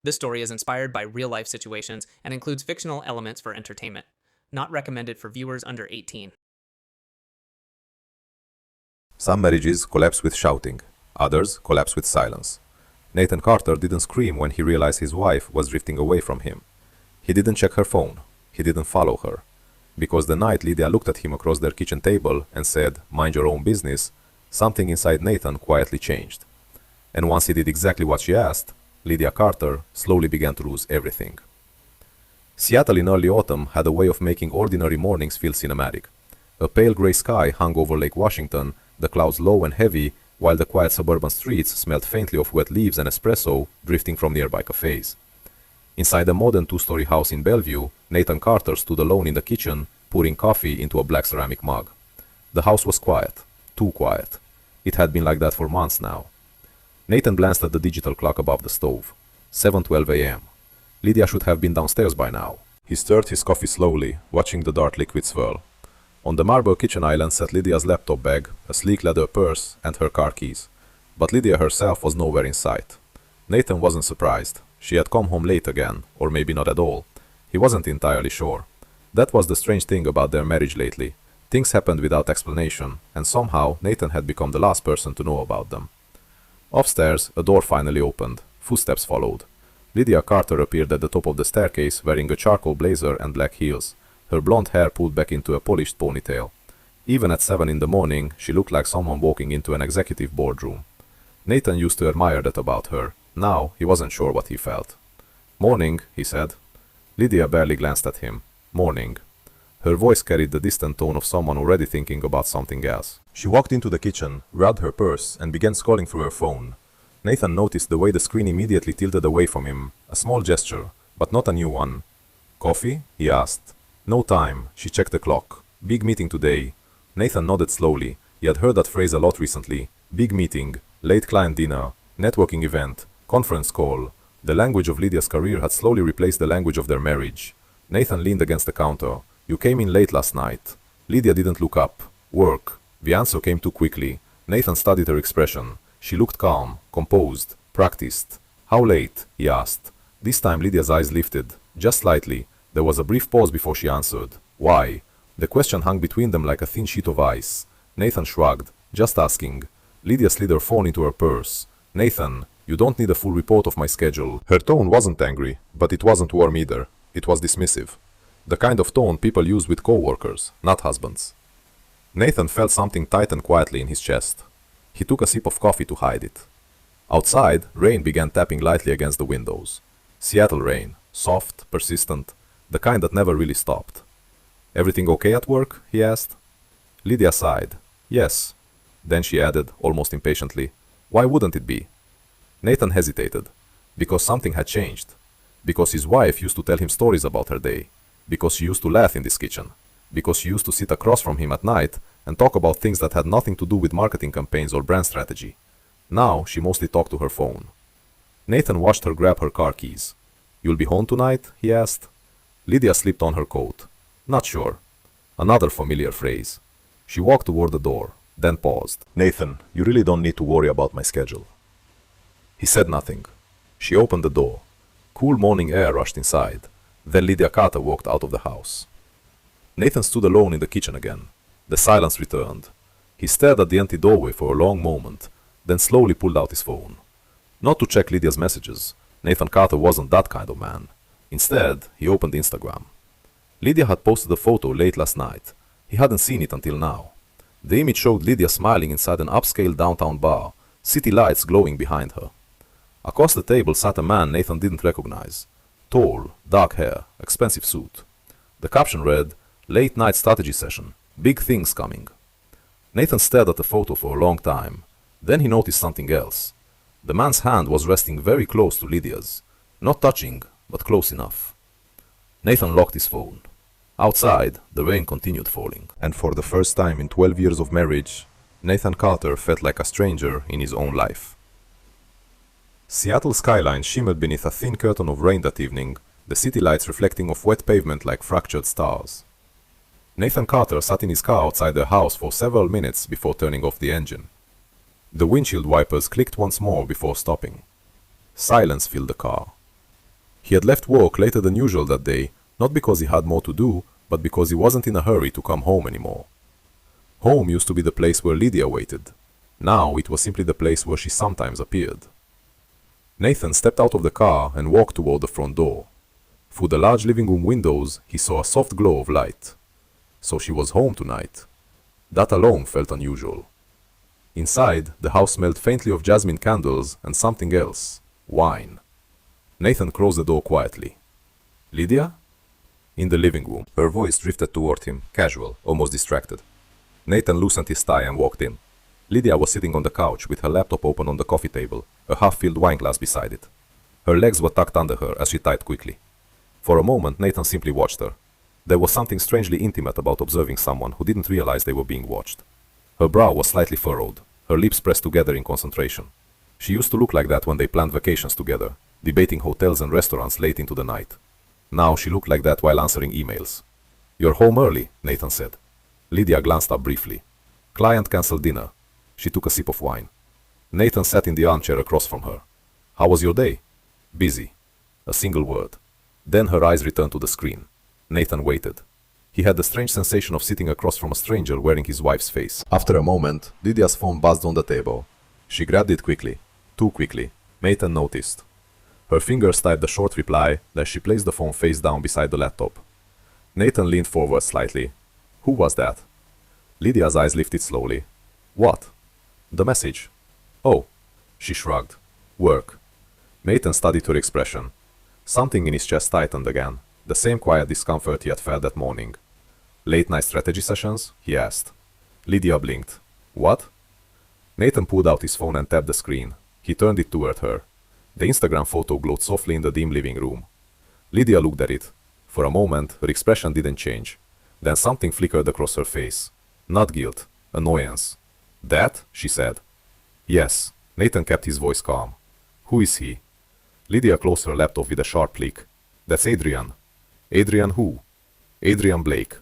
This story is inspired by real-life situations and includes fictional elements for entertainment. Not recommended for viewers under 18. Some marriages collapse with shouting, others collapse with silence. Nathan Carter didn't scream when he realized his wife was drifting away from him. He didn't check her phone. He didn't follow her. Because the night Lydia looked at him across their kitchen table and said, "Mind your own business," something inside Nathan quietly changed. And once he did exactly what she asked, Lydia Carter slowly began to lose everything. Seattle in early autumn had a way of making ordinary mornings feel cinematic. A pale gray sky hung over Lake Washington, the clouds low and heavy, while the quiet suburban streets smelled faintly of wet leaves and espresso drifting from nearby cafes. Inside a modern two-story house in Bellevue, Nathan Carter stood alone in the kitchen, pouring coffee into a black ceramic mug. The house was quiet, too quiet. It had been like that for months now. Nathan glanced at the digital clock above the stove. 7:12 a.m. Lydia should have been downstairs by now. He stirred his coffee slowly, watching the dark liquid swirl. On the marble kitchen island sat Lydia's laptop bag, a sleek leather purse, and her car keys. But Lydia herself was nowhere in sight. Nathan wasn't surprised. She had come home late again, or maybe not at all. He wasn't entirely sure. That was the strange thing about their marriage lately. Things happened without explanation, and somehow Nathan had become the last person to know about them. Upstairs, a door finally opened. Footsteps followed. Lydia Carter appeared at the top of the staircase wearing a charcoal blazer and black heels, her blonde hair pulled back into a polished ponytail. Even at 7 in the morning, she looked like someone walking into an executive boardroom. Nathan used to admire that about her. Now, he wasn't sure what he felt. "Morning," he said. Lydia barely glanced at him. "Morning." Her voice carried the distant tone of someone already thinking about something else. She walked into the kitchen, grabbed her purse, and began scrolling through her phone. Nathan noticed the way the screen immediately tilted away from him, a small gesture, but not a new one. "Coffee?" he asked. "No time." She checked the clock. "Big meeting today." Nathan nodded slowly. He had heard that phrase a lot recently. Big meeting, late client dinner, networking event, conference call. The language of Lydia's career had slowly replaced the language of their marriage. Nathan leaned against the counter. "You came in late last night." Lydia didn't look up. "Work." The answer came too quickly. Nathan studied her expression. She looked calm, composed, practiced. "How late?" he asked. This time Lydia's eyes lifted, just slightly. There was a brief pause before she answered. "Why?" The question hung between them like a thin sheet of ice. Nathan shrugged. "Just asking." Lydia slid her phone into her purse. "Nathan, you don't need a full report of my schedule." Her tone wasn't angry, but it wasn't warm either. It was dismissive. The kind of tone people use with co-workers, not husbands. Nathan felt something tighten quietly in his chest. He took a sip of coffee to hide it. Outside, rain began tapping lightly against the windows. Seattle rain, soft, persistent, the kind that never really stopped. "Everything okay at work?" he asked. Lydia sighed. "Yes." Then she added, almost impatiently, "Why wouldn't it be?" Nathan hesitated. Because something had changed. Because his wife used to tell him stories about her day. Because she used to laugh in this kitchen. Because she used to sit across from him at night and talk about things that had nothing to do with marketing campaigns or brand strategy. Now she mostly talked to her phone. Nathan watched her grab her car keys. "You'll be home tonight?" he asked. Lydia slipped on her coat. "Not sure." Another familiar phrase. She walked toward the door, then paused. "Nathan, you really don't need to worry about my schedule." He said nothing. She opened the door. Cool morning air rushed inside. Then Lydia Carter walked out of the house. Nathan stood alone in the kitchen again. The silence returned. He stared at the empty doorway for a long moment, then slowly pulled out his phone. Not to check Lydia's messages. Nathan Carter wasn't that kind of man. Instead, he opened Instagram. Lydia had posted a photo late last night. He hadn't seen it until now. The image showed Lydia smiling inside an upscale downtown bar, city lights glowing behind her. Across the table sat a man Nathan didn't recognize. Tall, dark hair, expensive suit. The caption read, "Late night strategy session. Big things coming." Nathan stared at the photo for a long time. Then he noticed something else. The man's hand was resting very close to Lydia's. Not touching, but close enough. Nathan locked his phone. Outside, the rain continued falling. And for the first time in 12 years of marriage, Nathan Carter felt like a stranger in his own life. Seattle's skyline shimmered beneath a thin curtain of rain that evening, the city lights reflecting off wet pavement like fractured stars. Nathan Carter sat in his car outside their house for several minutes before turning off the engine. The windshield wipers clicked once more before stopping. Silence filled the car. He had left work later than usual that day, not because he had more to do, but because he wasn't in a hurry to come home anymore. Home used to be the place where Lydia waited. Now it was simply the place where she sometimes appeared. Nathan stepped out of the car and walked toward the front door. Through the large living room windows, he saw a soft glow of light. So she was home tonight. That alone felt unusual. Inside, the house smelled faintly of jasmine candles and something else, wine. Nathan closed the door quietly. Lydia? In the living room, her voice drifted toward him, casual, almost distracted. Nathan loosened his tie and walked in. Lydia was sitting on the couch with her laptop open on the coffee table, a half-filled wine glass beside it. Her legs were tucked under her as she typed quickly. For a moment, Nathan simply watched her. There was something strangely intimate about observing someone who didn't realize they were being watched. Her brow was slightly furrowed, her lips pressed together in concentration. She used to look like that when they planned vacations together, debating hotels and restaurants late into the night. Now she looked like that while answering emails. "You're home early," Nathan said. Lydia glanced up briefly. "Client canceled dinner." She took a sip of wine. Nathan sat in the armchair across from her. "How was your day?" "Busy." A single word. Then her eyes returned to the screen. Nathan waited. He had the strange sensation of sitting across from a stranger wearing his wife's face. After a moment, Lydia's phone buzzed on the table. She grabbed it quickly. Too quickly. Nathan noticed. Her fingers typed a short reply, then she placed the phone face down beside the laptop. Nathan leaned forward slightly. "Who was that?" Lydia's eyes lifted slowly. "What?" "The message." "Oh." She shrugged. "Work." Nathan studied her expression. Something in his chest tightened again, the same quiet discomfort he had felt that morning. "Late night strategy sessions?" he asked. Lydia blinked. "What?" Nathan pulled out his phone and tapped the screen. He turned it toward her. The Instagram photo glowed softly in the dim living room. Lydia looked at it. For a moment, her expression didn't change. Then something flickered across her face. Not guilt, annoyance. "That?" she said. "Yes." Nathan kept his voice calm. "Who is he?" Lydia closed her laptop with a sharp click. "That's Adrian." "Adrian who?" "Adrian Blake."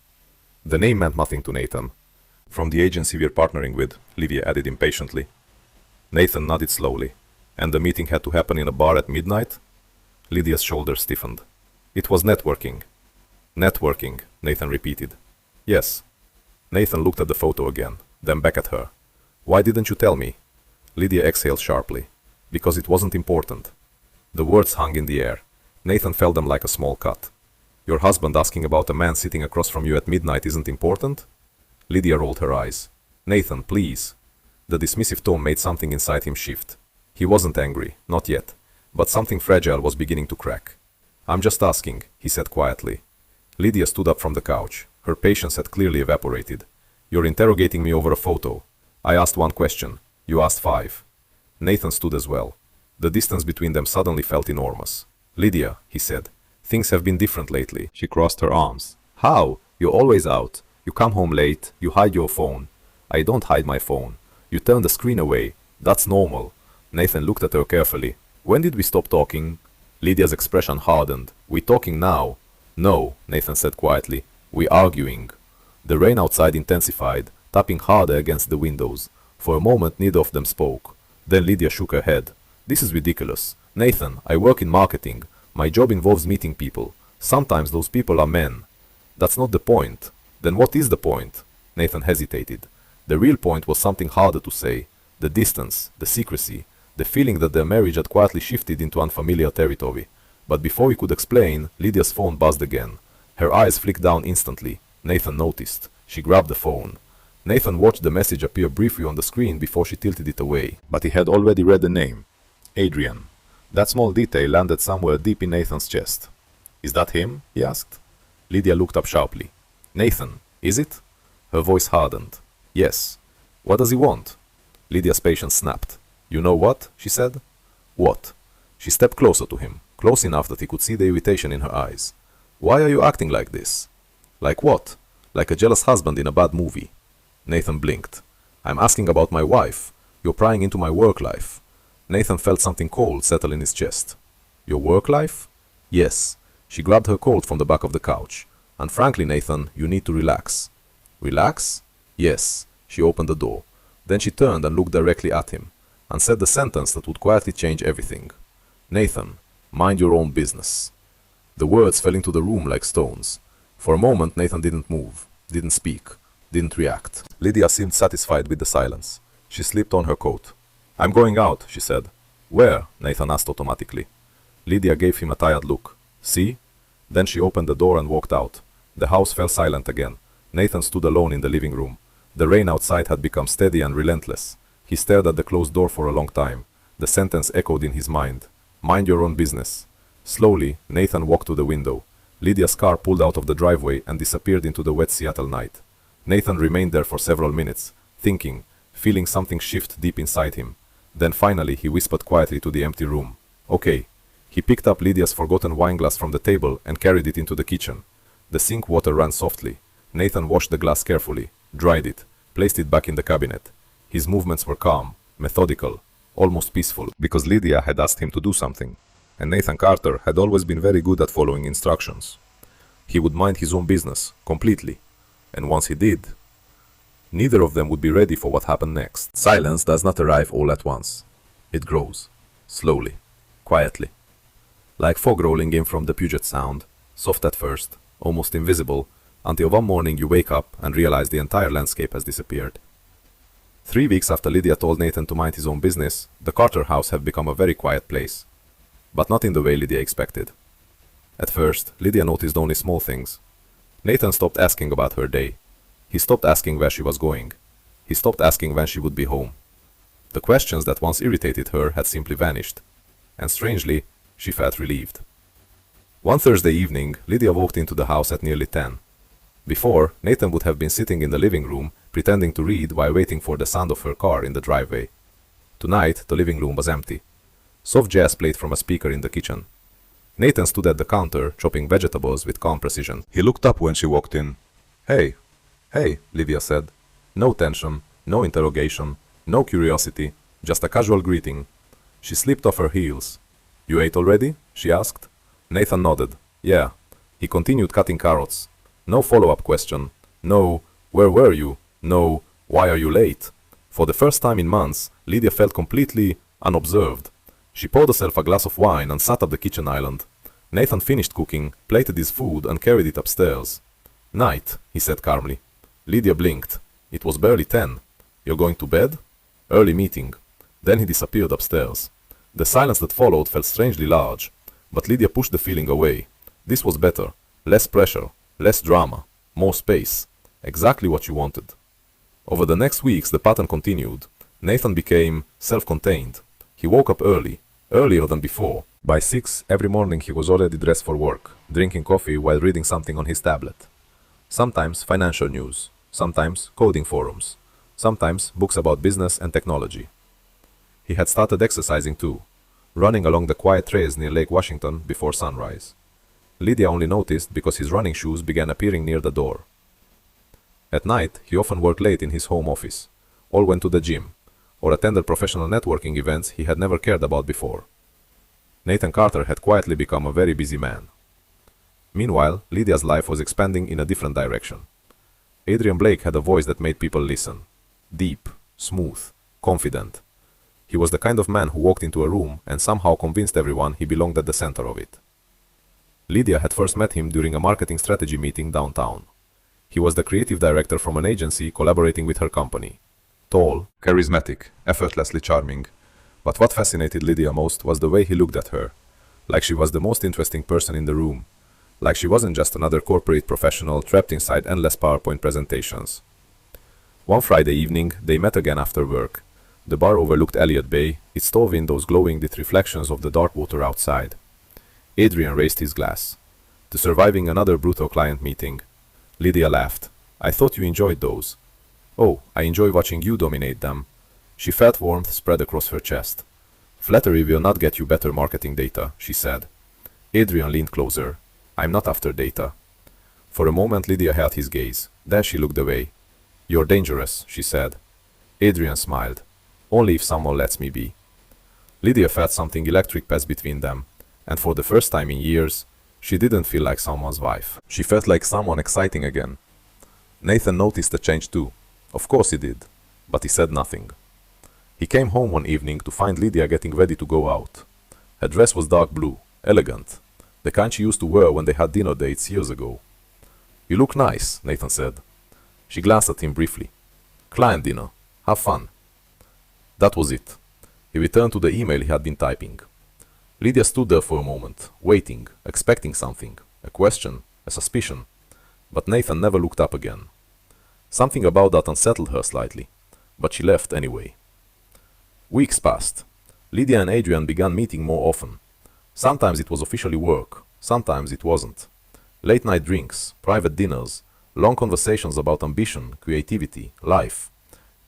The name meant nothing to Nathan. "From the agency we're partnering with," Lydia added impatiently. Nathan nodded slowly. "And the meeting had to happen in a bar at midnight?" Lydia's shoulders stiffened. "It was networking." "Networking," Nathan repeated. "Yes." Nathan looked at the photo again, then back at her. "Why didn't you tell me?" Lydia exhaled sharply. "Because it wasn't important." The words hung in the air. Nathan felt them like a small cut. "Your husband asking about a man sitting across from you at midnight isn't important?" Lydia rolled her eyes. "Nathan, please." The dismissive tone made something inside him shift. He wasn't angry, not yet, but something fragile was beginning to crack. "I'm just asking," he said quietly. Lydia stood up from the couch. Her patience had clearly evaporated. "You're interrogating me over a photo. I asked one question. You asked 5. Nathan stood as well. The distance between them suddenly felt enormous. "Lydia," he said, "things have been different lately." She crossed her arms. "How? You're always out. You come home late. You hide your phone." "I don't hide my phone. You turn the screen away. That's normal." Nathan looked at her carefully. "When did we stop talking?" Lydia's expression hardened. "We talking now?" "No," Nathan said quietly. "We arguing." The rain outside intensified, tapping harder against the windows. For a moment neither of them spoke. Then Lydia shook her head. "This is ridiculous. Nathan, I work in marketing. My job involves meeting people. Sometimes those people are men." "That's not the point." "Then what is the point?" Nathan hesitated. The real point was something harder to say. The distance, the secrecy, the feeling that their marriage had quietly shifted into unfamiliar territory. But before he could explain, Lydia's phone buzzed again. Her eyes flicked down instantly. Nathan noticed. She grabbed the phone. Nathan watched the message appear briefly on the screen before she tilted it away. But he had already read the name. Adrian. That small detail landed somewhere deep in Nathan's chest. "Is that him?" he asked. Lydia looked up sharply. "Nathan, is it?" Her voice hardened. "Yes." "What does he want?" Lydia's patience snapped. "You know what?" she said. "What?" She stepped closer to him, close enough that he could see the irritation in her eyes. "Why are you acting like this?" "Like what?" "Like a jealous husband in a bad movie." Nathan blinked. "I'm asking about my wife. You're prying into my work life." Nathan felt something cold settle in his chest. "Your work life?" "Yes." She grabbed her coat from the back of the couch. "And frankly, Nathan, you need to relax." "Relax?" "Yes." She opened the door. Then she turned and looked directly at him, and said the sentence that would quietly change everything. "Nathan, Mind your own business. The words fell into the room like stones. For a moment, Nathan didn't move, didn't speak, didn't react. Lydia seemed satisfied with the silence. She slipped on her coat. "I'm going out," she said. "Where?" Nathan asked automatically. Lydia gave him a tired look. "See?" Then she opened the door and walked out. The house fell silent again. Nathan stood alone in the living room. The rain outside had become steady and relentless. He stared at the closed door for a long time. The sentence echoed in his mind. Mind your own business. Slowly, Nathan walked to the window. Lydia's car pulled out of the driveway and disappeared into the wet Seattle night. Nathan remained there for several minutes, thinking, feeling something shift deep inside him. Then finally he whispered quietly to the empty room. "Okay." He picked up Lydia's forgotten wineglass from the table and carried it into the kitchen. The sink water ran softly. Nathan washed the glass carefully, dried it, placed it back in the cabinet. His movements were calm, methodical, almost peaceful, because Lydia had asked him to do something, and Nathan Carter had always been very good at following instructions. He would mind his own business, completely, and once he did, neither of them would be ready for what happened next. Silence does not arrive all at once. It grows, slowly, quietly. Like fog rolling in from the Puget Sound, soft at first, almost invisible, until one morning you wake up and realize the entire landscape has disappeared. 3 weeks after Lydia told Nathan to mind his own business, the Carter house had become a very quiet place. But not in the way Lydia expected. At first, Lydia noticed only small things. Nathan stopped asking about her day. He stopped asking where she was going. He stopped asking when she would be home. The questions that once irritated her had simply vanished. And strangely, she felt relieved. One Thursday evening, Lydia walked into the house at nearly 10. Before, Nathan would have been sitting in the living room, pretending to read while waiting for the sound of her car in the driveway. Tonight, the living room was empty. Soft jazz played from a speaker in the kitchen. Nathan stood at the counter, chopping vegetables with calm precision. He looked up when she walked in. "Hey, hey," Lydia said. No tension, no interrogation, no curiosity, just a casual greeting. She slipped off her heels. "You ate already?" she asked. Nathan nodded. "Yeah." He continued cutting carrots. No follow-up question. No, "Where were you?" No, "Why are you late?" For the first time in months, Lydia felt completely unobserved. She poured herself a glass of wine and sat up the kitchen island. Nathan finished cooking, plated his food and carried it upstairs. "Night," he said calmly. Lydia blinked. It was barely 10. "You're going to bed?" "Early meeting." Then he disappeared upstairs. The silence that followed felt strangely large, but Lydia pushed the feeling away. This was better. Less pressure, less drama, more space. Exactly what she wanted. Over the next weeks, the pattern continued. Nathan became self-contained. He woke up early, earlier than before. By 6, every morning he was already dressed for work, drinking coffee while reading something on his tablet. Sometimes financial news, sometimes coding forums, sometimes books about business and technology. He had started exercising too, running along the quiet trails near Lake Washington before sunrise. Lydia only noticed because his running shoes began appearing near the door. At night, he often worked late in his home office, or went to the gym, or attended professional networking events he had never cared about before. Nathan Carter had quietly become a very busy man. Meanwhile, Lydia's life was expanding in a different direction. Adrian Blake had a voice that made people listen. Deep, smooth, confident. He was the kind of man who walked into a room and somehow convinced everyone he belonged at the center of it. Lydia had first met him during a marketing strategy meeting downtown. He was the creative director from an agency collaborating with her company. Tall, charismatic, effortlessly charming. But what fascinated Lydia most was the way he looked at her. Like she was the most interesting person in the room. Like she wasn't just another corporate professional trapped inside endless PowerPoint presentations. One Friday evening, they met again after work. The bar overlooked Elliott Bay, its tall windows glowing with reflections of the dark water outside. Adrian raised his glass. To surviving another brutal client meeting. Lydia laughed. "I thought you enjoyed those." "Oh, I enjoy watching you dominate them." She felt warmth spread across her chest. "Flattery will not get you better marketing data," she said. Adrian leaned closer. "I'm not after data." For a moment Lydia held his gaze. Then she looked away. "You're dangerous," she said. Adrian smiled. "Only if someone lets me be." Lydia felt something electric pass between them, and for the first time in years, she didn't feel like someone's wife. She felt like someone exciting again. Nathan noticed the change too. Of course he did, but he said nothing. He came home one evening to find Lydia getting ready to go out. Her dress was dark blue, elegant, the kind she used to wear when they had dinner dates years ago. "You look nice," Nathan said. She glanced at him briefly. "Client dinner. Have fun." That was it. He returned to the email he had been typing. Lydia stood there for a moment, waiting, expecting something, a question, a suspicion. But Nathan never looked up again. Something about that unsettled her slightly, but she left anyway. Weeks passed. Lydia and Adrian began meeting more often. Sometimes it was officially work, sometimes it wasn't. Late night drinks, private dinners, long conversations about ambition, creativity, life.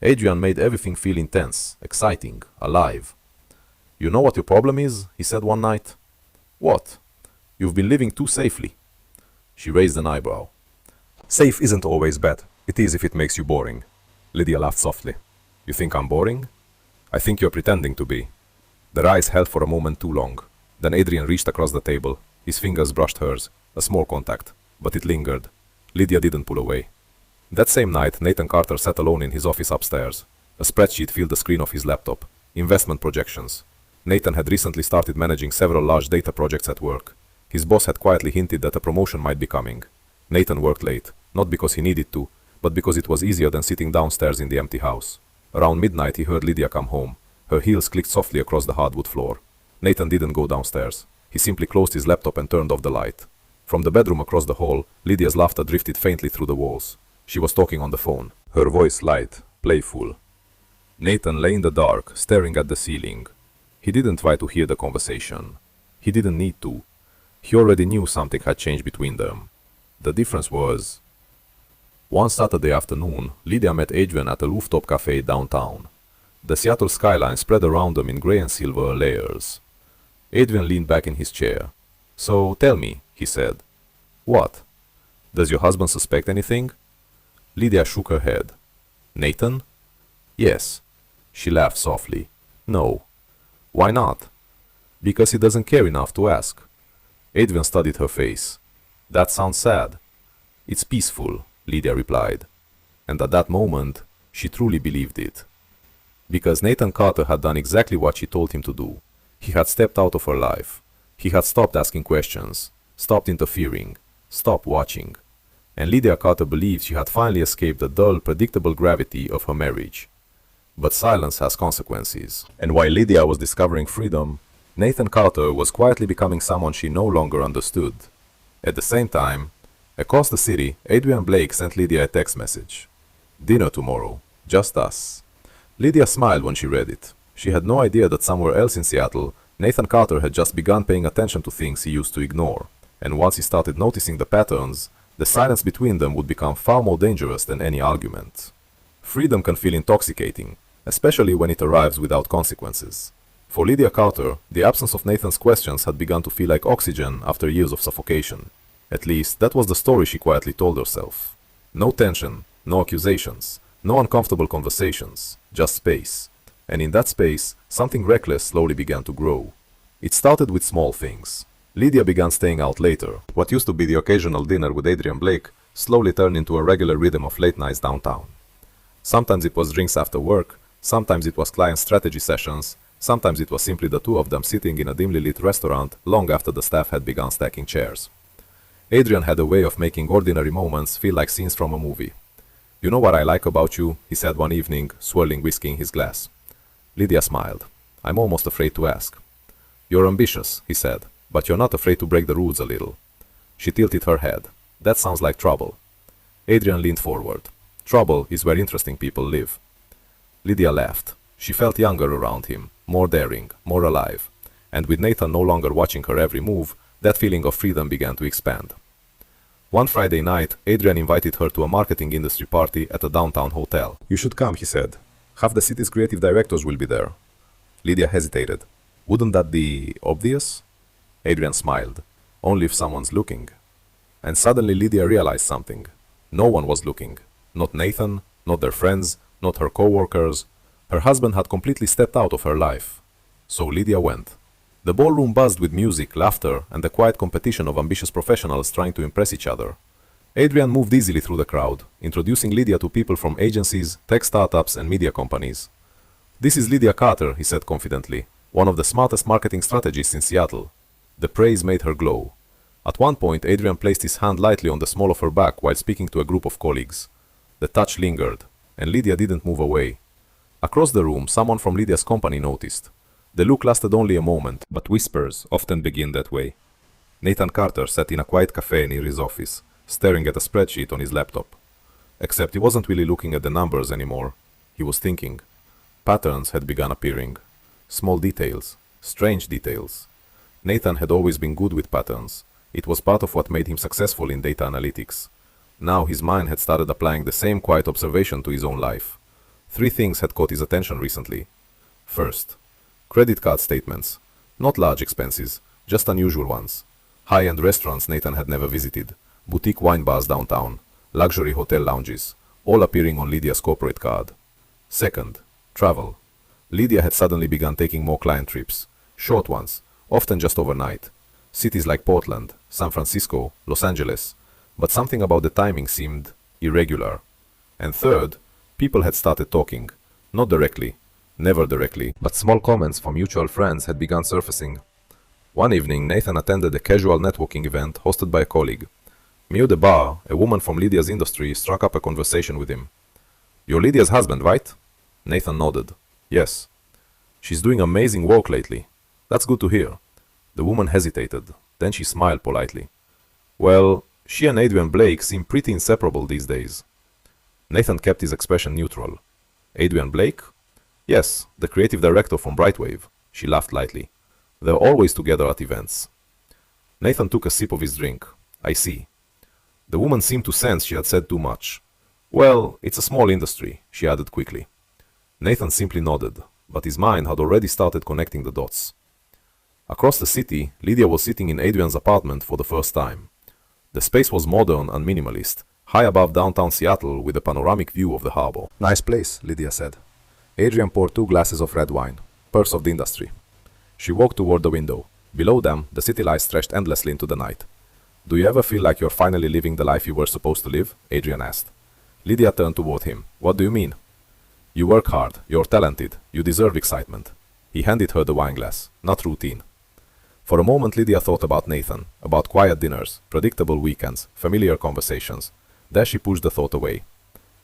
Adrian made everything feel intense, exciting, alive. "You know what your problem is?" he said one night. "What?" "You've been living too safely." She raised an eyebrow. Safe isn't always bad. It is if it makes you boring. Lydia laughed softly. "You think I'm boring?" "I think you're pretending to be." Their eyes held for a moment too long. Then Adrian reached across the table. His fingers brushed hers. A small contact, but it lingered. Lydia didn't pull away. That same night, Nathan Carter sat alone in his office upstairs. A spreadsheet filled the screen of his laptop. Investment projections. Nathan had recently started managing several large data projects at work. His boss had quietly hinted that a promotion might be coming. Nathan worked late, not because he needed to, but because it was easier than sitting downstairs in the empty house. Around midnight he heard Lydia come home. Her heels clicked softly across the hardwood floor. Nathan didn't go downstairs. He simply closed his laptop and turned off the light. From the bedroom across the hall, Lydia's laughter drifted faintly through the walls. She was talking on the phone, her voice light, playful. Nathan lay in the dark, staring at the ceiling. He didn't try to hear the conversation. He didn't need to. He already knew something had changed between them. The difference was... One Saturday afternoon, Lydia met Adrian at a rooftop cafe downtown. The Seattle skyline spread around them in gray and silver layers. Adrian leaned back in his chair. "So, tell me," he said. "What? Does your husband suspect anything?" Lydia shook her head. "Nathan?" "Yes." She laughed softly. "No." "Why not?" "Because he doesn't care enough to ask." Adrian studied her face. "That sounds sad." "It's peaceful," Lydia replied. And at that moment, she truly believed it. Because Nathan Carter had done exactly what she told him to do. He had stepped out of her life. He had stopped asking questions, stopped interfering, stopped watching. And Lydia Carter believed she had finally escaped the dull, predictable gravity of her marriage. But silence has consequences. And while Lydia was discovering freedom, Nathan Carter was quietly becoming someone she no longer understood. At the same time, across the city, Adrian Blake sent Lydia a text message. "Dinner tomorrow. Just us." Lydia smiled when she read it. She had no idea that somewhere else in Seattle, Nathan Carter had just begun paying attention to things he used to ignore. And once he started noticing the patterns, the silence between them would become far more dangerous than any argument. Freedom can feel intoxicating, especially when it arrives without consequences. For Lydia Carter, the absence of Nathan's questions had begun to feel like oxygen after years of suffocation. At least, that was the story she quietly told herself. No tension, no accusations, no uncomfortable conversations, just space. And in that space, something reckless slowly began to grow. It started with small things. Lydia began staying out later. What used to be the occasional dinner with Adrian Blake slowly turned into a regular rhythm of late nights downtown. Sometimes it was drinks after work, sometimes it was client strategy sessions, sometimes it was simply the two of them sitting in a dimly lit restaurant long after the staff had begun stacking chairs. Adrian had a way of making ordinary moments feel like scenes from a movie. "You know what I like about you?" he said one evening, swirling whiskey in his glass. Lydia smiled. "I'm almost afraid to ask." "You're ambitious," he said, "but you're not afraid to break the rules a little." She tilted her head. "That sounds like trouble." Adrian leaned forward. "Trouble is where interesting people live." Lydia laughed. She felt younger around him, more daring, more alive. And with Nathan no longer watching her every move, that feeling of freedom began to expand. One Friday night, Adrian invited her to a marketing industry party at a downtown hotel. "You should come," he said. "Half the city's creative directors will be there." Lydia hesitated. "Wouldn't that be obvious?" Adrian smiled. "Only if someone's looking." And suddenly Lydia realized something. No one was looking. Not Nathan, not their friends, not her co-workers. Her husband had completely stepped out of her life. So Lydia went. The ballroom buzzed with music, laughter, and the quiet competition of ambitious professionals trying to impress each other. Adrian moved easily through the crowd, introducing Lydia to people from agencies, tech startups, and media companies. "This is Lydia Carter," he said confidently, "one of the smartest marketing strategists in Seattle." The praise made her glow. At one point, Adrian placed his hand lightly on the small of her back while speaking to a group of colleagues. The touch lingered, and Lydia didn't move away. Across the room, someone from Lydia's company noticed. The look lasted only a moment, but whispers often begin that way. Nathan Carter sat in a quiet cafe near his office, staring at a spreadsheet on his laptop. Except he wasn't really looking at the numbers anymore. He was thinking. Patterns had begun appearing. Small details. Strange details. Nathan had always been good with patterns. It was part of what made him successful in data analytics. Now his mind had started applying the same quiet observation to his own life. 3 things had caught his attention recently. First, credit card statements. Not large expenses, just unusual ones. High-end restaurants Nathan had never visited. Boutique wine bars downtown. Luxury hotel lounges. All appearing on Lydia's corporate card. Second, travel. Lydia had suddenly begun taking more client trips. Short ones, often just overnight. Cities like Portland, San Francisco, Los Angeles. But something about the timing seemed irregular. And third, people had started talking. Not directly, never directly, but small comments from mutual friends had begun surfacing. One evening, Nathan attended a casual networking event hosted by a colleague. Near the bar, a woman from Lydia's industry struck up a conversation with him. "You're Lydia's husband, right?" Nathan nodded. "Yes." "She's doing amazing work lately." "That's good to hear." The woman hesitated. Then she smiled politely. "Well, she and Adrian Blake seem pretty inseparable these days." Nathan kept his expression neutral. "Adrian Blake?" "Yes, the creative director from Brightwave." She laughed lightly. "They're always together at events." Nathan took a sip of his drink. "I see." The woman seemed to sense she had said too much. "Well, it's a small industry," she added quickly. Nathan simply nodded, but his mind had already started connecting the dots. Across the city, Lydia was sitting in Adrian's apartment for the first time. The space was modern and minimalist, high above downtown Seattle with a panoramic view of the harbor. "Nice place," Lydia said. Adrian poured 2 glasses of red wine, purse of the industry. She walked toward the window. Below them, the city lights stretched endlessly into the night. "Do you ever feel like you're finally living the life you were supposed to live?" Adrian asked. Lydia turned toward him. "What do you mean?" "You work hard, you're talented, you deserve excitement." He handed her the wine glass. "Not routine." For a moment Lydia thought about Nathan, about quiet dinners, predictable weekends, familiar conversations. Then she pushed the thought away.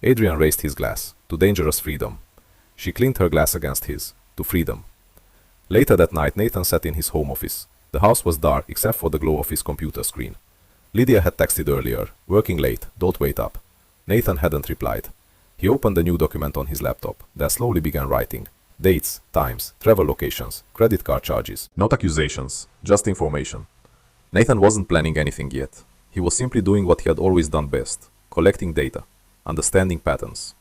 Adrian raised his glass. To dangerous freedom. She cleaned her glass against his. To freedom. Later that night Nathan sat in his home office. The house was dark except for the glow of his computer screen. Lydia had texted earlier, "Working late, don't wait up." Nathan hadn't replied. He opened a new document on his laptop, then slowly began writing. Dates, times, travel locations, credit card charges. Not accusations, just information. Nathan wasn't planning anything yet. He was simply doing what he had always done best, collecting data, understanding patterns.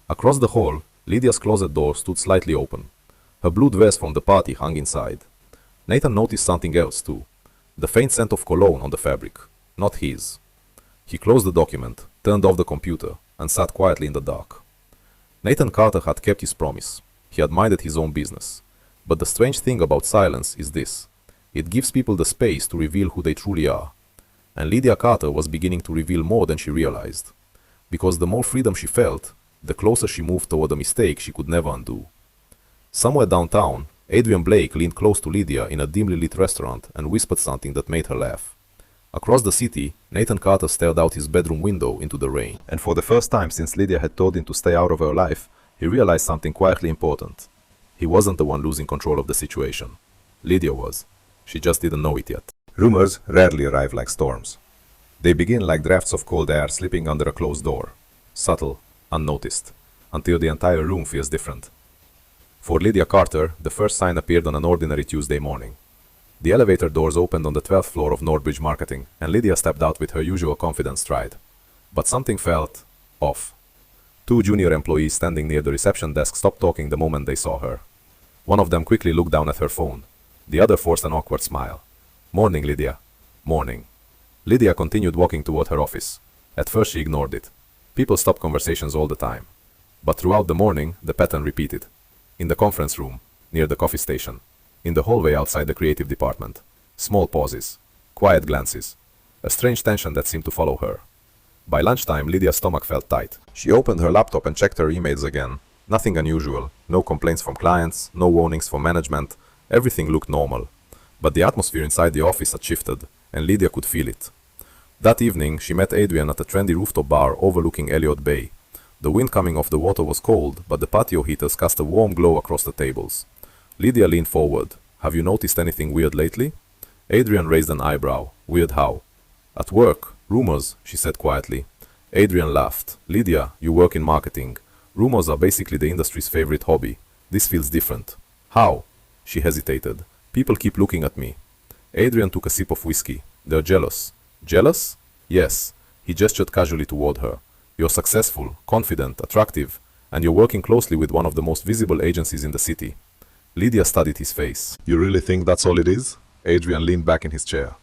Across the hall, Lydia's closet door stood slightly open. Her blue dress from the party hung inside. Nathan noticed something else too. The faint scent of cologne on the fabric. Not his. He closed the document, turned off the computer, and sat quietly in the dark. Nathan Carter had kept his promise. He had minded his own business. But the strange thing about silence is this. It gives people the space to reveal who they truly are. And Lydia Carter was beginning to reveal more than she realized. Because the more freedom she felt, the closer she moved toward a mistake she could never undo. Somewhere downtown, Adrian Blake leaned close to Lydia in a dimly lit restaurant and whispered something that made her laugh. Across the city, Nathan Carter stared out his bedroom window into the rain. And for the first time since Lydia had told him to stay out of her life, he realized something quietly important. He wasn't the one losing control of the situation. Lydia was. She just didn't know it yet. Rumors rarely arrive like storms. They begin like drafts of cold air slipping under a closed door. Subtle, unnoticed, until the entire room feels different. For Lydia Carter, the first sign appeared on an ordinary Tuesday morning. The elevator doors opened on the 12th floor of Northbridge Marketing, and Lydia stepped out with her usual confident stride. But something felt off. 2 junior employees standing near the reception desk stopped talking the moment they saw her. One of them quickly looked down at her phone. The other forced an awkward smile. "Morning, Lydia." "Morning." Lydia continued walking toward her office. At first she ignored it. People stopped conversations all the time. But throughout the morning, the pattern repeated. In the conference room, near the coffee station, in the hallway outside the creative department. Small pauses, quiet glances, a strange tension that seemed to follow her. By lunchtime, Lydia's stomach felt tight. She opened her laptop and checked her emails again. Nothing unusual, no complaints from clients, no warnings from management. Everything looked normal. But the atmosphere inside the office had shifted, and Lydia could feel it. That evening, she met Adrian at a trendy rooftop bar overlooking Elliott Bay. The wind coming off the water was cold, but the patio heaters cast a warm glow across the tables. Lydia leaned forward. "Have you noticed anything weird lately?" Adrian raised an eyebrow. "Weird how?" "At work. Rumors," she said quietly. Adrian laughed. "Lydia, you work in marketing. Rumors are basically the industry's favorite hobby. This feels different." "How?" She hesitated. "People keep looking at me." Adrian took a sip of whiskey. "They're jealous." "Jealous?" "Yes." He gestured casually toward her. "You're successful, confident, attractive, and you're working closely with one of the most visible agencies in the city." Lydia studied his face. "You really think that's all it is?" Adrian leaned back in his chair.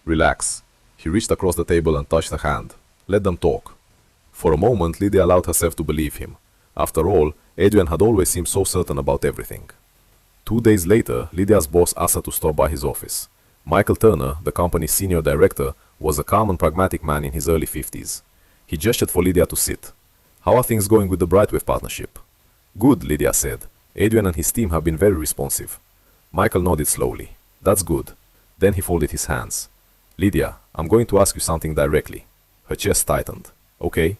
"Relax." He reached across the table and touched her hand. "Let them talk." For a moment, Lydia allowed herself to believe him. After all, Adrian had always seemed so certain about everything. 2 days later, Lydia's boss asked her to stop by his office. Michael Turner, the company's senior director, was a calm and pragmatic man in his early 50s. He gestured for Lydia to sit. "How are things going with the Brightwave partnership?" "Good," Lydia said. "Adrian and his team have been very responsive." Michael nodded slowly. "That's good." Then he folded his hands. "Lydia, I'm going to ask you something directly." Her chest tightened. "Okay.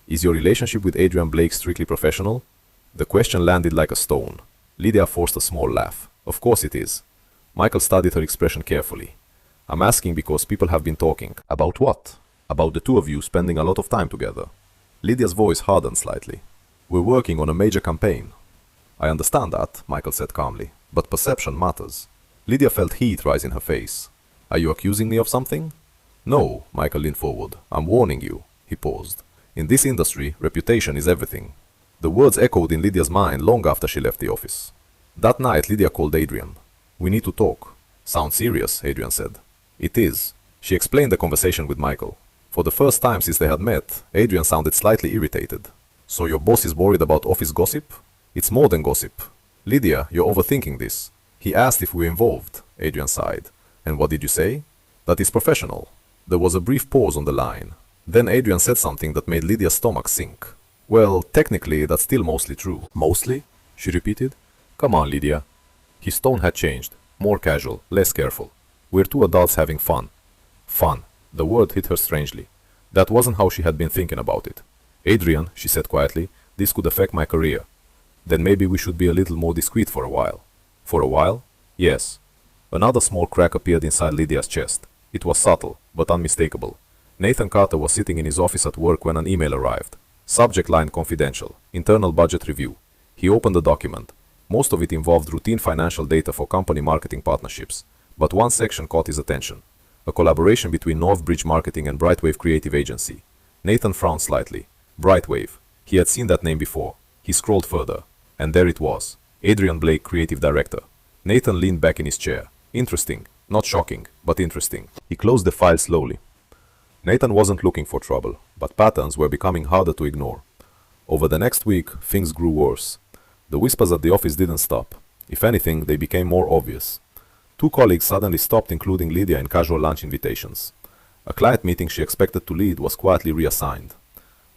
Is your relationship with Adrian Blake strictly professional?" The question landed like a stone. Lydia forced a small laugh. "Of course it is." Michael studied her expression carefully. "I'm asking because people have been talking." "About what?" "About the two of you spending a lot of time together." Lydia's voice hardened slightly. "We're working on a major campaign." "I understand that," Michael said calmly, "but perception matters." Lydia felt heat rise in her face. "Are you accusing me of something?" "No," Michael leaned forward. "I'm warning you." He paused. "In this industry, reputation is everything." The words echoed in Lydia's mind long after she left the office. That night, Lydia called Adrian. "We need to talk." "Sounds serious," Adrian said. "It is." She explained the conversation with Michael. For the first time since they had met, Adrian sounded slightly irritated. "So your boss is worried about office gossip?" "It's more than gossip." "Lydia, you're overthinking this." "He asked if we were involved," Adrian sighed. "And what did you say?" "That is professional." There was a brief pause on the line. Then Adrian said something that made Lydia's stomach sink. "Well, technically, that's still mostly true." "Mostly?" she repeated. "Come on, Lydia." His tone had changed. More casual, less careful. "We're two adults having fun." Fun. The word hit her strangely. That wasn't how she had been thinking about it. "Adrian," she said quietly, "this could affect my career." "Then maybe we should be a little more discreet for a while." "For a while?" "Yes." Another small crack appeared inside Lydia's chest. It was subtle, but unmistakable. Nathan Carter was sitting in his office at work when an email arrived. Subject line confidential. Internal budget review. He opened the document. Most of it involved routine financial data for company marketing partnerships. But one section caught his attention. A collaboration between Northbridge Marketing and Brightwave Creative Agency. Nathan frowned slightly. Brightwave. He had seen that name before. He scrolled further. And there it was. Adrian Blake, Creative Director. Nathan leaned back in his chair. Interesting. Not shocking, but interesting. He closed the file slowly. Nathan wasn't looking for trouble, but patterns were becoming harder to ignore. Over the next week, things grew worse. The whispers at the office didn't stop. If anything, they became more obvious. 2 colleagues suddenly stopped including Lydia in casual lunch invitations. A client meeting she expected to lead was quietly reassigned.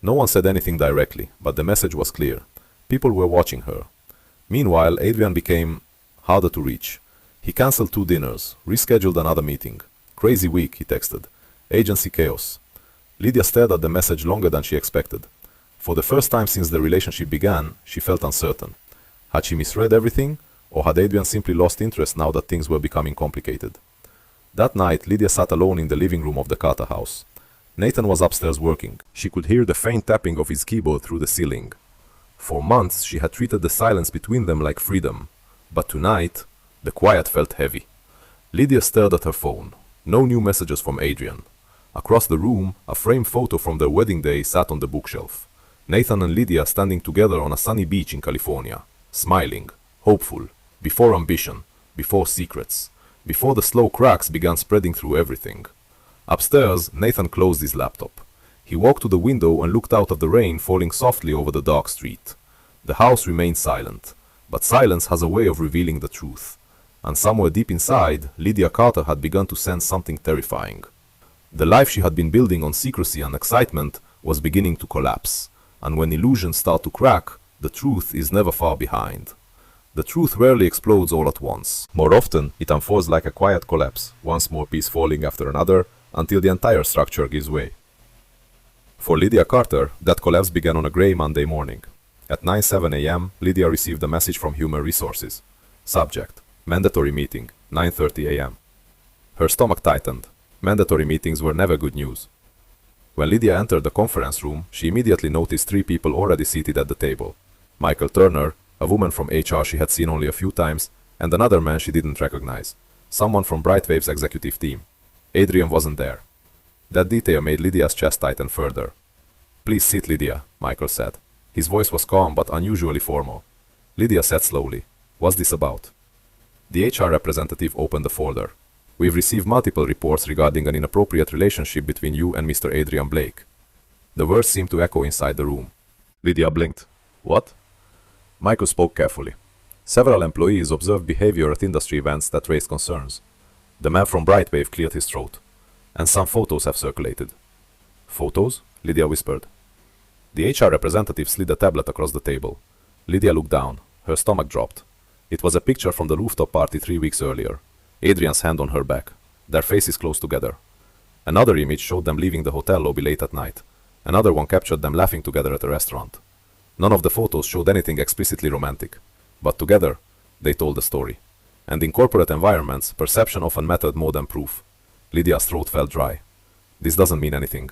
No one said anything directly, but the message was clear. People were watching her. Meanwhile, Adrian became harder to reach. He cancelled 2 dinners, rescheduled another meeting. "Crazy week," he texted. "Agency chaos." Lydia stared at the message longer than she expected. For the first time since the relationship began, she felt uncertain. Had she misread everything, or had Adrian simply lost interest now that things were becoming complicated? That night, Lydia sat alone in the living room of the Carter house. Nathan was upstairs working. She could hear the faint tapping of his keyboard through the ceiling. For months, she had treated the silence between them like freedom. But tonight, the quiet felt heavy. Lydia stared at her phone. No new messages from Adrian. Across the room, a framed photo from their wedding day sat on the bookshelf. Nathan and Lydia standing together on a sunny beach in California, smiling, hopeful, before ambition, before secrets, before the slow cracks began spreading through everything. Upstairs, Nathan closed his laptop. He walked to the window and looked out at the rain falling softly over the dark street. The house remained silent, but silence has a way of revealing the truth. And somewhere deep inside, Lydia Carter had begun to sense something terrifying. The life she had been building on secrecy and excitement was beginning to collapse, and when illusions start to crack, the truth is never far behind. The truth rarely explodes all at once. More often, it unfolds like a quiet collapse, one small piece falling after another, until the entire structure gives way. For Lydia Carter, that collapse began on a grey Monday morning. At 9:07 a.m., Lydia received a message from Human Resources. Subject: mandatory meeting, 9:30 a.m. Her stomach tightened. Mandatory meetings were never good news. When Lydia entered the conference room, she immediately noticed three people already seated at the table. Michael Turner, a woman from HR she had seen only a few times, and another man she didn't recognize, someone from Brightwave's executive team. Adrian wasn't there. That detail made Lydia's chest tighten further. "Please sit, Lydia," Michael said. His voice was calm but unusually formal. Lydia said slowly, "What's this about?" The HR representative opened the folder. "We've received multiple reports regarding an inappropriate relationship between you and Mr. Adrian Blake." The words seemed to echo inside the room. Lydia blinked. "What?" Michael spoke carefully. Several employees observed behavior at industry events that raised concerns. The man from Brightwave cleared his throat. "And some photos have circulated." "Photos?" Lydia whispered. The HR representative slid a tablet across the table. Lydia looked down. Her stomach dropped. It was a picture from the rooftop party 3 weeks earlier. Adrian's hand on her back. Their faces close together. Another image showed them leaving the hotel lobby late at night. Another one captured them laughing together at a restaurant. None of the photos showed anything explicitly romantic. But together, they told the story. And in corporate environments, perception often mattered more than proof. Lydia's throat felt dry. "This doesn't mean anything."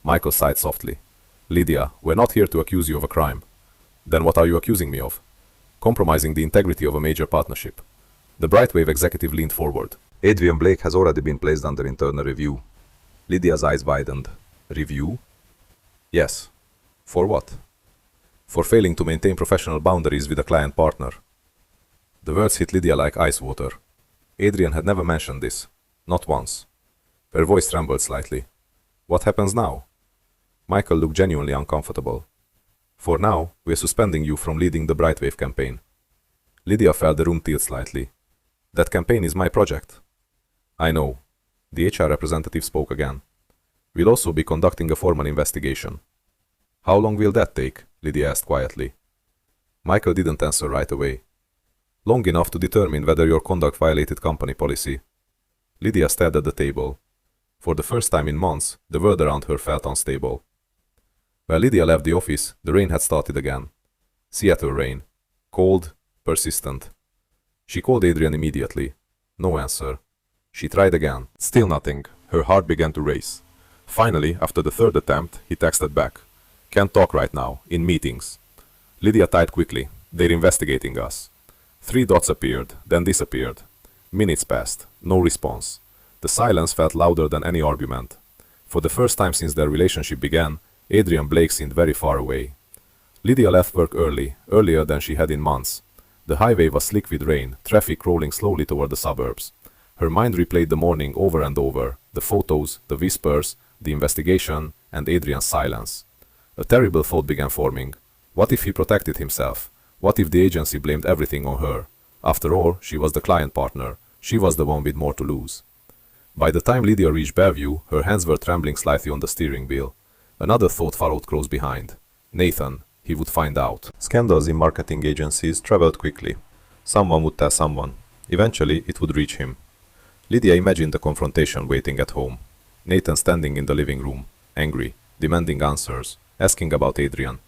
Michael sighed softly. "Lydia, we're not here to accuse you of a crime." "Then what are you accusing me of?" "Compromising the integrity of a major partnership." The Brightwave executive leaned forward. "Adrian Blake has already been placed under internal review." Lydia's eyes widened. "Review?" "Yes." "For what?" "For failing to maintain professional boundaries with a client partner." The words hit Lydia like ice water. Adrian had never mentioned this. Not once. Her voice trembled slightly. "What happens now?" Michael looked genuinely uncomfortable. "For now, we're suspending you from leading the Brightwave campaign." Lydia felt the room tilt slightly. "That campaign is my project." "I know." The HR representative spoke again. "We'll also be conducting a formal investigation." "How long will that take?" Lydia asked quietly. Michael didn't answer right away. "Long enough to determine whether your conduct violated company policy." Lydia stared at the table. For the first time in months, the world around her felt unstable. When Lydia left the office, the rain had started again. Seattle rain. Cold, persistent. She called Adrian immediately. No answer. She tried again. Still nothing. Her heart began to race. Finally, after the third attempt, he texted back. "Can't talk right now. In meetings." Lydia typed quickly. "They're investigating us." 3 dots appeared, then disappeared. Minutes passed. No response. The silence felt louder than any argument. For the first time since their relationship began, Adrian Blake seemed very far away. Lydia left work early, earlier than she had in months. The highway was slick with rain, traffic rolling slowly toward the suburbs. Her mind replayed the morning over and over, the photos, the whispers, the investigation, and Adrian's silence. A terrible thought began forming. What if he protected himself? What if the agency blamed everything on her? After all, she was the client partner. She was the one with more to lose. By the time Lydia reached Bellevue, her hands were trembling slightly on the steering wheel. Another thought followed close behind. Nathan. He would find out. Scandals in marketing agencies traveled quickly. Someone would tell someone. Eventually, it would reach him. Lydia imagined the confrontation waiting at home. Nathan standing in the living room, angry, demanding answers, asking about Adrian.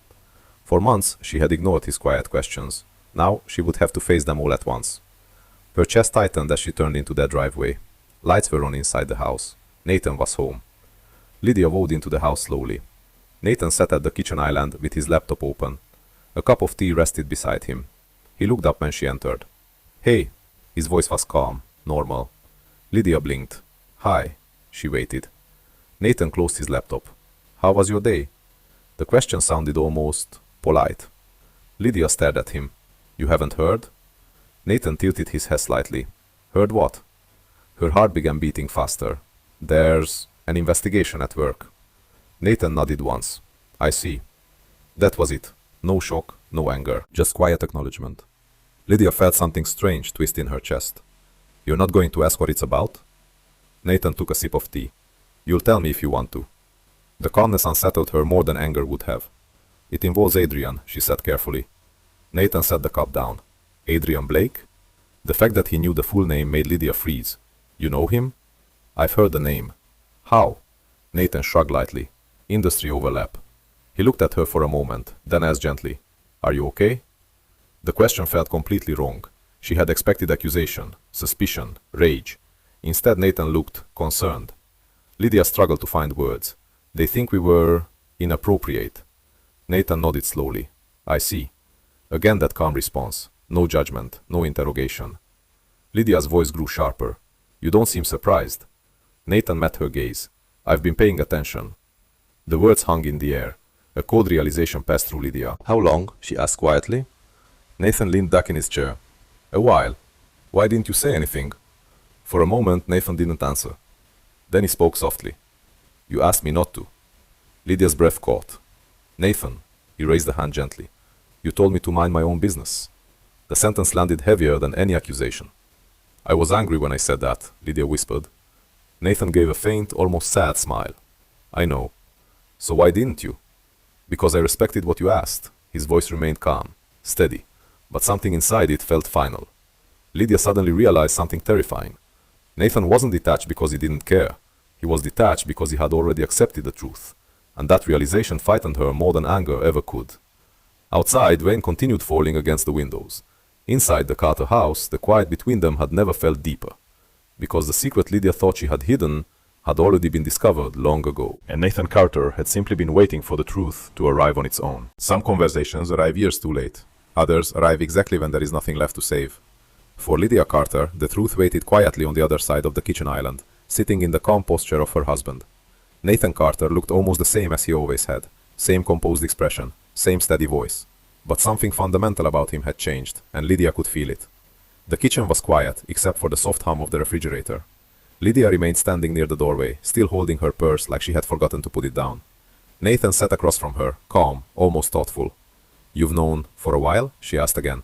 For months, she had ignored his quiet questions. Now, she would have to face them all at once. Her chest tightened as she turned into their driveway. Lights were on inside the house. Nathan was home. Lydia walked into the house slowly. Nathan sat at the kitchen island with his laptop open. A cup of tea rested beside him. He looked up when she entered. "Hey." His voice was calm, normal. Lydia blinked. "Hi." She waited. Nathan closed his laptop. "How was your day?" The question sounded almost polite. Lydia stared at him. "You haven't heard?" Nathan tilted his head slightly. "Heard what?" Her heart began beating faster. "There's an investigation at work." Nathan nodded once. "I see." That was it. No shock, no anger, just quiet acknowledgement. Lydia felt something strange twist in her chest. "You're not going to ask what it's about?" Nathan took a sip of tea. "You'll tell me if you want to." The calmness unsettled her more than anger would have. "It involves Adrian," she said carefully. Nathan set the cup down. Adrian Blake? The fact that he knew the full name made Lydia freeze. You know him? I've heard the name. How? Nathan shrugged lightly. Industry overlap. He looked at her for a moment, then asked gently, Are you okay? The question felt completely wrong. She had expected accusation, suspicion, rage. Instead, Nathan looked concerned. Lydia struggled to find words. They think we were inappropriate. Nathan nodded slowly. I see. Again that calm response. No judgment, no interrogation. Lydia's voice grew sharper. You don't seem surprised. Nathan met her gaze. I've been paying attention. The words hung in the air. A cold realization passed through Lydia. How long? She asked quietly. Nathan leaned back in his chair. A while. Why didn't you say anything? For a moment, Nathan didn't answer. Then he spoke softly. You asked me not to. Lydia's breath caught. Nathan, he raised a hand gently. You told me to mind my own business. The sentence landed heavier than any accusation. I was angry when I said that, Lydia whispered. Nathan gave a faint, almost sad smile. I know. So why didn't you? Because I respected what you asked. His voice remained calm, steady, but something inside it felt final. Lydia suddenly realized something terrifying. Nathan wasn't detached because he didn't care. He was detached because he had already accepted the truth, and that realization frightened her more than anger ever could. Outside, rain continued falling against the windows. Inside the Carter house, the quiet between them had never felt deeper, because the secret Lydia thought she had hidden had already been discovered long ago. And Nathan Carter had simply been waiting for the truth to arrive on its own. Some conversations arrive years too late. Others arrive exactly when there is nothing left to save. For Lydia Carter, the truth waited quietly on the other side of the kitchen island, sitting in the calm posture of her husband. Nathan Carter looked almost the same as he always had. Same composed expression, same steady voice. But something fundamental about him had changed, and Lydia could feel it. The kitchen was quiet, except for the soft hum of the refrigerator. Lydia remained standing near the doorway, still holding her purse like she had forgotten to put it down. Nathan sat across from her, calm, almost thoughtful. You've known for a while? She asked again.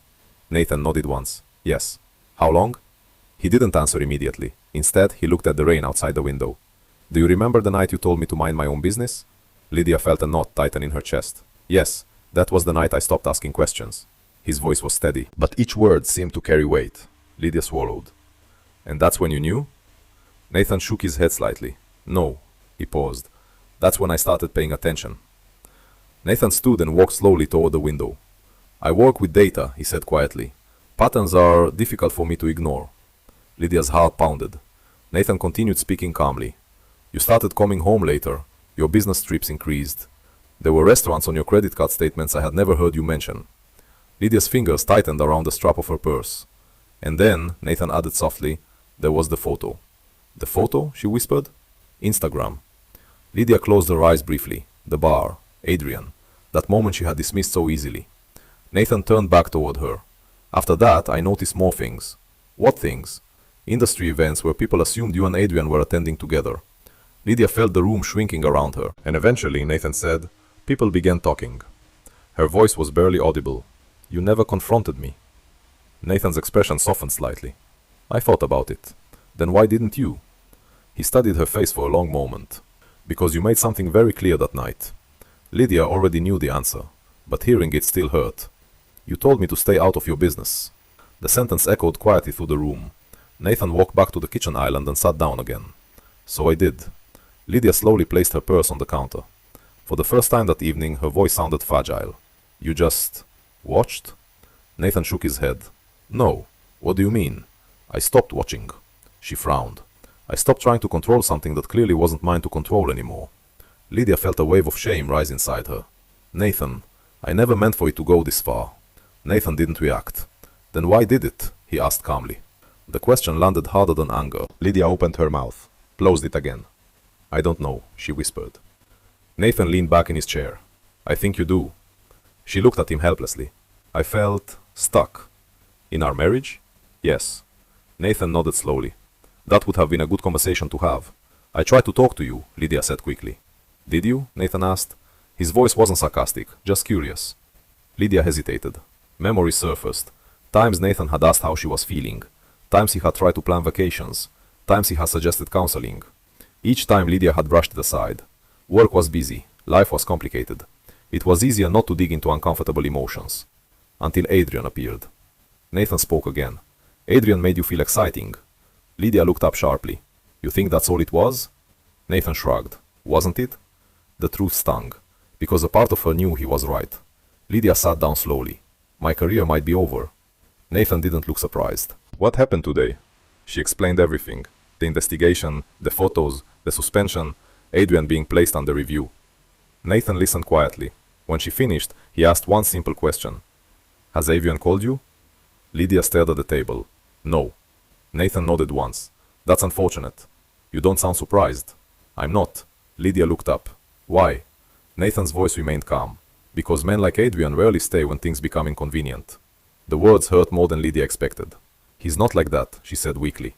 Nathan nodded once. Yes. How long? He didn't answer immediately. Instead, he looked at the rain outside the window. Do you remember the night you told me to mind my own business? Lydia felt a knot tighten in her chest. Yes, that was the night I stopped asking questions. His voice was steady, but each word seemed to carry weight. Lydia swallowed. And that's when you knew? Nathan shook his head slightly. No. He paused. That's when I started paying attention. Nathan stood and walked slowly toward the window. I work with data, he said quietly. Patterns are difficult for me to ignore. Lydia's heart pounded. Nathan continued speaking calmly. You started coming home later. Your business trips increased. There were restaurants on your credit card statements I had never heard you mention. Lydia's fingers tightened around the strap of her purse. And then, Nathan added softly, there was the photo. The photo? She whispered. Instagram. Lydia closed her eyes briefly. The bar. Adrian. That moment she had dismissed so easily. Nathan turned back toward her. After that, I noticed more things. What things? Industry events where people assumed you and Adrian were attending together. Lydia felt the room shrinking around her, and eventually, Nathan said, people began talking. Her voice was barely audible. You never confronted me. Nathan's expression softened slightly. I thought about it. Then why didn't you? He studied her face for a long moment. Because you made something very clear that night. Lydia already knew the answer, but hearing it still hurt. You told me to stay out of your business. The sentence echoed quietly through the room. Nathan walked back to the kitchen island and sat down again. So I did. Lydia slowly placed her purse on the counter. For the first time that evening, her voice sounded fragile. You just watched? Nathan shook his head. No. What do you mean? I stopped watching. She frowned. I stopped trying to control something that clearly wasn't mine to control anymore. Lydia felt a wave of shame rise inside her. Nathan, I never meant for it to go this far. Nathan didn't react. Then why did it? He asked calmly. The question landed harder than anger. Lydia opened her mouth, closed it again. I don't know, she whispered. Nathan leaned back in his chair. I think you do. She looked at him helplessly. I felt stuck. In our marriage? Yes. Nathan nodded slowly. That would have been a good conversation to have. I tried to talk to you, Lydia said quickly. Did you? Nathan asked. His voice wasn't sarcastic, just curious. Lydia hesitated. Memories surfaced. Times Nathan had asked how she was feeling. Times he had tried to plan vacations. Times he had suggested counseling. Each time Lydia had brushed it aside. Work was busy. Life was complicated. It was easier not to dig into uncomfortable emotions. Until Adrian appeared. Nathan spoke again. Adrian made you feel exciting. Lydia looked up sharply. You think that's all it was? Nathan shrugged. Wasn't it? The truth stung, because a part of her knew he was right. Lydia sat down slowly. My career might be over. Nathan didn't look surprised. What happened today? She explained everything. The investigation, the photos, the suspension, Adrian being placed under review. Nathan listened quietly. When she finished, he asked one simple question. Has Adrian called you? Lydia stared at the table. No. Nathan nodded once. That's unfortunate. You don't sound surprised. I'm not. Lydia looked up. Why? Nathan's voice remained calm. Because men like Adrian rarely stay when things become inconvenient. The words hurt more than Lydia expected. He's not like that, she said weakly.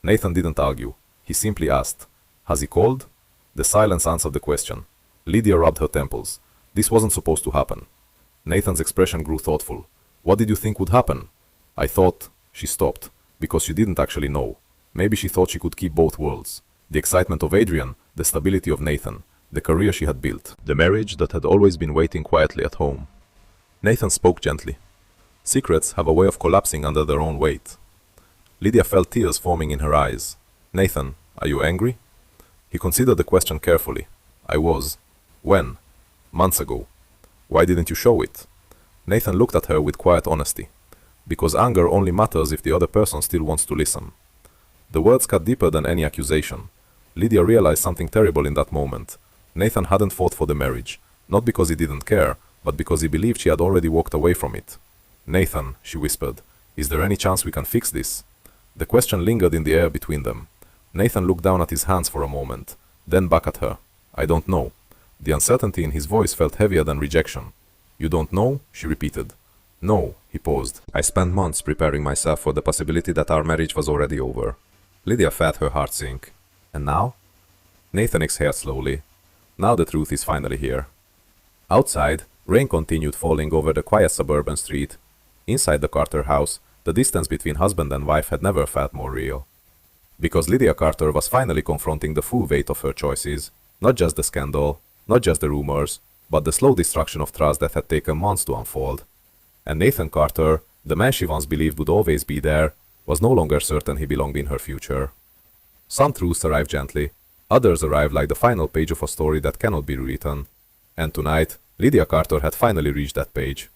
Nathan didn't argue. He simply asked, Has he called? The silence answered the question. Lydia rubbed her temples. This wasn't supposed to happen. Nathan's expression grew thoughtful. What did you think would happen? I thought... She stopped, because she didn't actually know. Maybe she thought she could keep both worlds. The excitement of Adrian, the stability of Nathan, the career she had built, the marriage that had always been waiting quietly at home. Nathan spoke gently. Secrets have a way of collapsing under their own weight. Lydia felt tears forming in her eyes. Nathan, are you angry? He considered the question carefully. I was. When? Months ago. Why didn't you show it? Nathan looked at her with quiet honesty. Because anger only matters if the other person still wants to listen. The words cut deeper than any accusation. Lydia realized something terrible in that moment. Nathan hadn't fought for the marriage, not because he didn't care, but because he believed she had already walked away from it. Nathan, she whispered, is there any chance we can fix this? The question lingered in the air between them. Nathan looked down at his hands for a moment, then back at her. I don't know. The uncertainty in his voice felt heavier than rejection. You don't know? She repeated. No, he paused. I spent months preparing myself for the possibility that our marriage was already over. Lydia felt her heart sink. And now? Nathan exhaled slowly. Now the truth is finally here. Outside, rain continued falling over the quiet suburban street. Inside the Carter house, the distance between husband and wife had never felt more real. Because Lydia Carter was finally confronting the full weight of her choices, not just the scandal, not just the rumors, but the slow destruction of trust that had taken months to unfold. And Nathan Carter, the man she once believed would always be there, was no longer certain he belonged in her future. Some truths arrive gently, others arrive like the final page of a story that cannot be rewritten. And tonight, Lydia Carter had finally reached that page.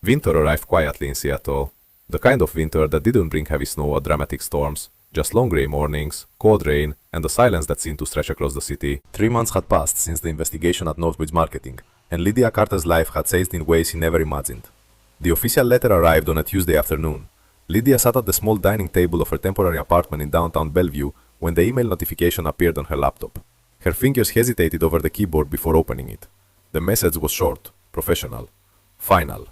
Winter arrived quietly in Seattle. The kind of winter that didn't bring heavy snow or dramatic storms, just long grey mornings, cold rain, and the silence that seemed to stretch across the city. 3 months had passed since the investigation at Northbridge Marketing, and Lydia Carter's life had changed in ways he never imagined. The official letter arrived on a Tuesday afternoon. Lydia sat at the small dining table of her temporary apartment in downtown Bellevue when the email notification appeared on her laptop. Her fingers hesitated over the keyboard before opening it. The message was short, professional, final.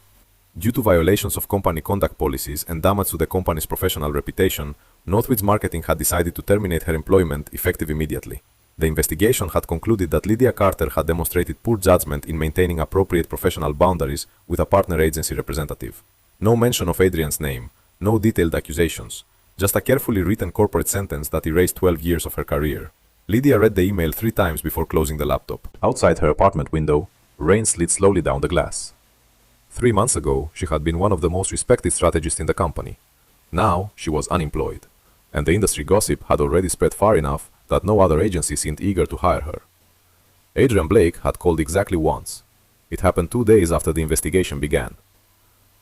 Due to violations of company conduct policies and damage to the company's professional reputation, Northbridge Marketing had decided to terminate her employment effective immediately. The investigation had concluded that Lydia Carter had demonstrated poor judgment in maintaining appropriate professional boundaries with a partner agency representative. No mention of Adrian's name, no detailed accusations, just a carefully written corporate sentence that erased 12 years of her career. Lydia read the email 3 times before closing the laptop. Outside her apartment window, rain slid slowly down the glass. 3 months ago, she had been one of the most respected strategists in the company. Now, she was unemployed, and the industry gossip had already spread far enough that no other agency seemed eager to hire her. Adrian Blake had called exactly once. It happened 2 days after the investigation began.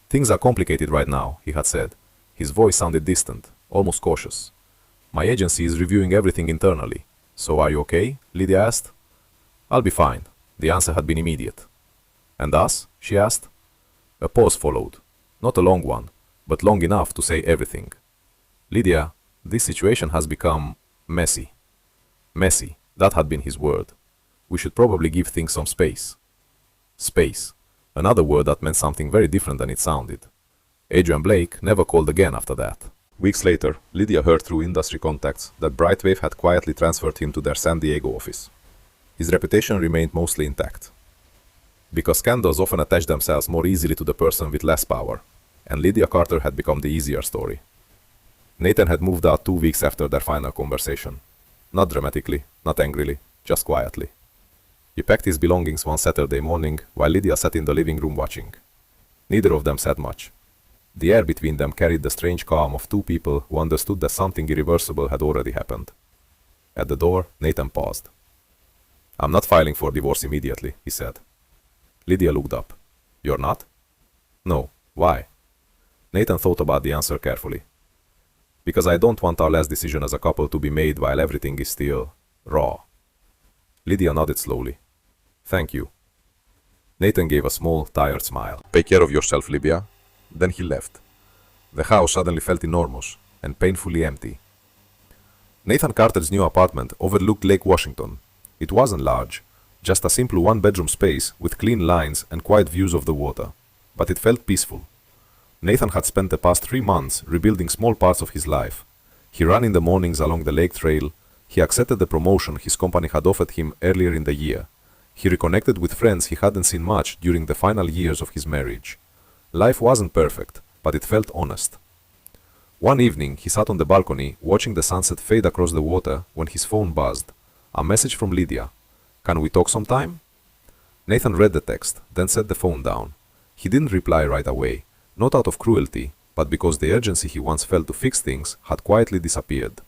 Things are complicated right now, he had said. His voice sounded distant, almost cautious. My agency is reviewing everything internally. So are you okay? Lydia asked. I'll be fine. The answer had been immediate. And us? She asked. A pause followed. Not a long one, but long enough to say everything. Lydia, this situation has become messy. Messy, that had been his word. We should probably give things some space. Space, another word that meant something very different than it sounded. Adrian Blake never called again after that. Weeks later, Lydia heard through industry contacts that Brightwave had quietly transferred him to their San Diego office. His reputation remained mostly intact. Because scandals often attach themselves more easily to the person with less power, and Lydia Carter had become the easier story. Nathan had moved out 2 weeks after their final conversation. Not dramatically, not angrily, just quietly. He packed his belongings one Saturday morning while Lydia sat in the living room watching. Neither of them said much. The air between them carried the strange calm of two people who understood that something irreversible had already happened. At the door, Nathan paused. "I'm not filing for divorce immediately," he said. Lydia looked up. "You're not?" "No. Why?" Nathan thought about the answer carefully. "Because I don't want our last decision as a couple to be made while everything is still raw." Lydia nodded slowly. "Thank you." Nathan gave a small, tired smile. Take care of yourself, Lydia. Then he left. The house suddenly felt enormous and painfully empty. Nathan Carter's new apartment overlooked Lake Washington. It wasn't large, just a simple one-bedroom space with clean lines and quiet views of the water. But it felt peaceful. Nathan had spent the past 3 months rebuilding small parts of his life. He ran in the mornings along the lake trail. He accepted the promotion his company had offered him earlier in the year. He reconnected with friends he hadn't seen much during the final years of his marriage. Life wasn't perfect, but it felt honest. One evening, he sat on the balcony watching the sunset fade across the water when his phone buzzed. A message from Lydia. "Can we talk sometime?" Nathan read the text, then set the phone down. He didn't reply right away, not out of cruelty, but because the urgency he once felt to fix things had quietly disappeared.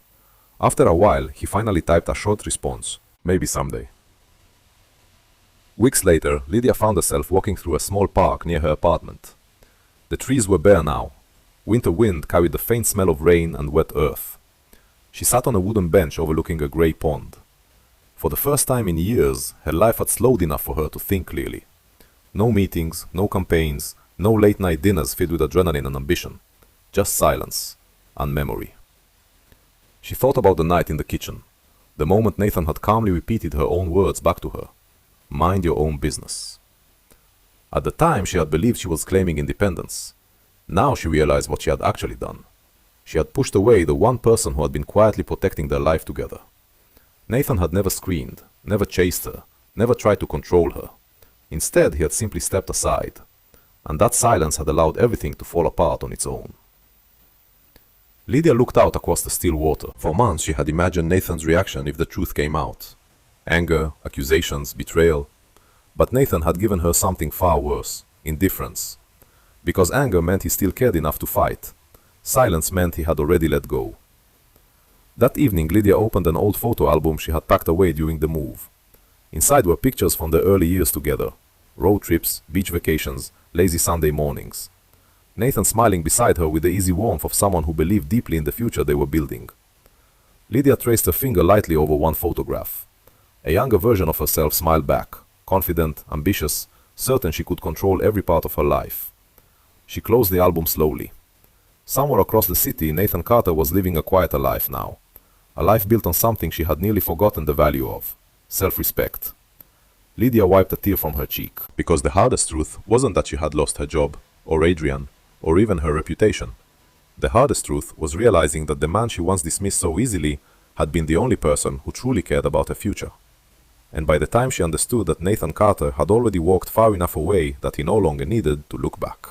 After a while, he finally typed a short response. "Maybe someday." Weeks later, Lydia found herself walking through a small park near her apartment. The trees were bare now. Winter wind carried the faint smell of rain and wet earth. She sat on a wooden bench overlooking a grey pond. For the first time in years, her life had slowed enough for her to think clearly. No meetings, no campaigns, no late-night dinners filled with adrenaline and ambition. Just silence and memory. She thought about the night in the kitchen, the moment Nathan had calmly repeated her own words back to her. "Mind your own business." At the time, she had believed she was claiming independence. Now she realized what she had actually done. She had pushed away the one person who had been quietly protecting their life together. Nathan had never screamed, never chased her, never tried to control her. Instead, he had simply stepped aside, and that silence had allowed everything to fall apart on its own. Lydia looked out across the still water. For months, she had imagined Nathan's reaction if the truth came out. Anger, accusations, betrayal. But Nathan had given her something far worse, indifference. Because anger meant he still cared enough to fight. Silence meant he had already let go. That evening, Lydia opened an old photo album she had packed away during the move. Inside were pictures from their early years together. Road trips, beach vacations, lazy Sunday mornings. Nathan smiling beside her with the easy warmth of someone who believed deeply in the future they were building. Lydia traced her finger lightly over one photograph. A younger version of herself smiled back, confident, ambitious, certain she could control every part of her life. She closed the album slowly. Somewhere across the city, Nathan Carter was living a quieter life now. A life built on something she had nearly forgotten the value of: self-respect. Lydia wiped a tear from her cheek, because the hardest truth wasn't that she had lost her job, or Adrian, or even her reputation. The hardest truth was realizing that the man she once dismissed so easily had been the only person who truly cared about her future. And by the time she understood that Nathan Carter had already walked far enough away that he no longer needed to look back.